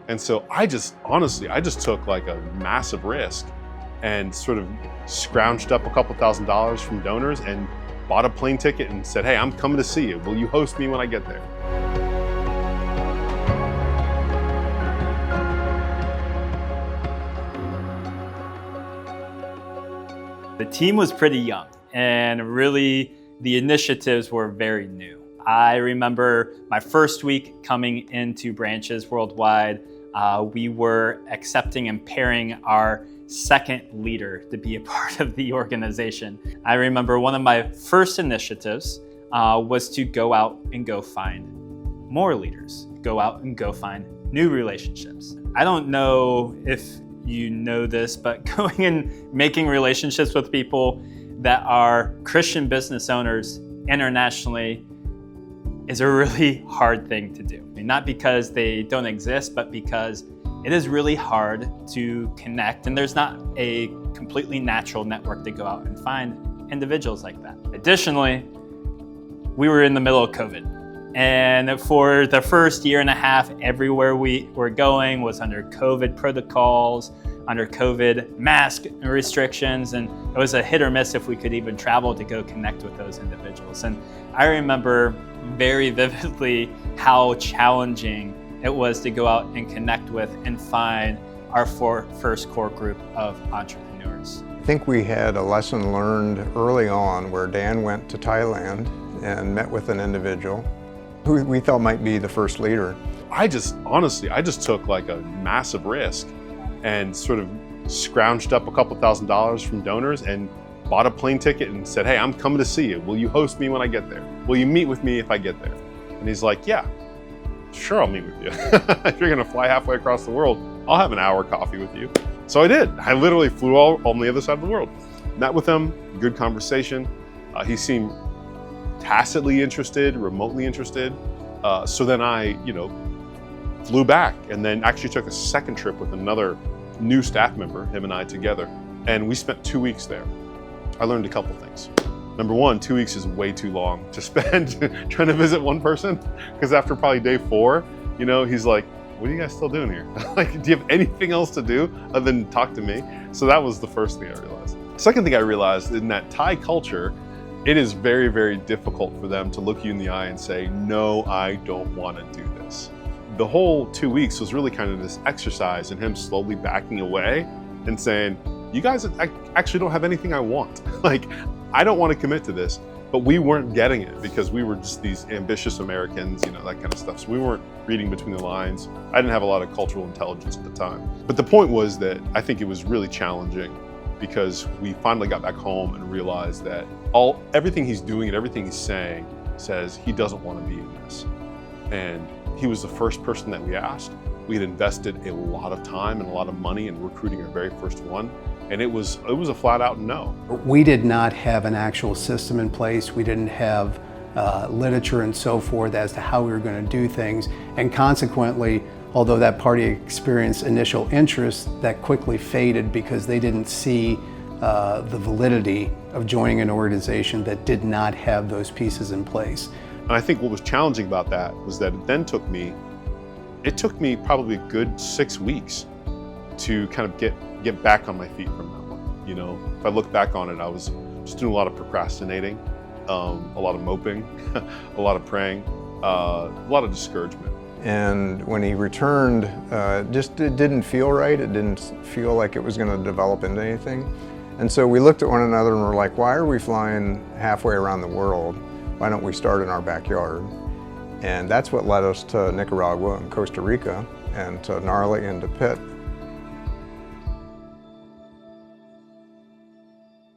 And so I just took like a massive risk and sort of scrounged up a couple $1,000s from donors and bought a plane ticket and said, hey, I'm coming to see you. Will you host me when I get there? The team was pretty young, and really the initiatives were very new. I remember my first week coming into branches worldwide. We were accepting and pairing our second leader to be a part of the organization. I remember one of my first initiatives was to go out and go find more leaders, go out and go find new relationships. I don't know if you know this, but going and making relationships with people that are Christian business owners internationally is a really hard thing to do. I mean, not because they don't exist, but because it is really hard to connect, and there's not a completely natural network to go out and find individuals like that. Additionally, we were in the middle of COVID. And for the first year and a half, everywhere we were going was under COVID protocols, under COVID mask restrictions, and it was a hit or miss if we could even travel to go connect with those individuals. And I remember very vividly how challenging it was to go out and connect with and find our first core group of entrepreneurs. I think we had a lesson learned early on where Dan went to Thailand and met with an individual who we thought might be the first leader. I just took like a massive risk and sort of scrounged up a couple $1,000s from donors and bought a plane ticket and said, hey, I'm coming to see you. Will you host me when I get there? Will you meet with me if I get there? And he's like, yeah, sure, I'll meet with you. If you're gonna fly halfway across the world, I'll have an hour coffee with you. So I did. I literally flew all on the other side of the world. Met with him, good conversation. He seemed tacitly interested, remotely interested. So then I, flew back and then actually took a second trip with another new staff member, him and I together. And we spent 2 weeks there. I learned a couple things. Number one, 2 weeks is way too long to spend trying to visit one person. Because after probably day 4, he's like, what are you guys still doing here? Like, do you have anything else to do other than talk to me? So that was the first thing I realized. Second thing I realized, in that Thai culture, it is very, very difficult for them to look you in the eye and say, no, I don't want to do this. The whole 2 weeks was really kind of this exercise in him slowly backing away and saying, you guys actually don't have anything I want. Like, I don't want to commit to this, but we weren't getting it because we were just these ambitious Americans, that kind of stuff. So we weren't reading between the lines. I didn't have a lot of cultural intelligence at the time. But the point was that I think it was really challenging because we finally got back home and realized that everything he's doing and everything he's saying says he doesn't want to be in this. And he was the first person that we asked. We had invested a lot of time and a lot of money in recruiting our very first one. And it was a flat out no. We did not have an actual system in place. We didn't have literature and so forth as to how we were going to do things. And consequently, although that party experienced initial interest, that quickly faded because they didn't see the validity of joining an organization that did not have those pieces in place. And I think what was challenging about that was that it took me probably a good 6 weeks to kind of get back on my feet from that one. If I look back on it, I was just doing a lot of procrastinating, a lot of moping, a lot of praying, a lot of discouragement. And when he returned, it didn't feel right. It didn't feel like it was going to develop into anything. And so we looked at one another and were like, why are we flying halfway around the world? Why don't we start in our backyard? And that's what led us to Nicaragua and Costa Rica and to Gnarly and to Pitt.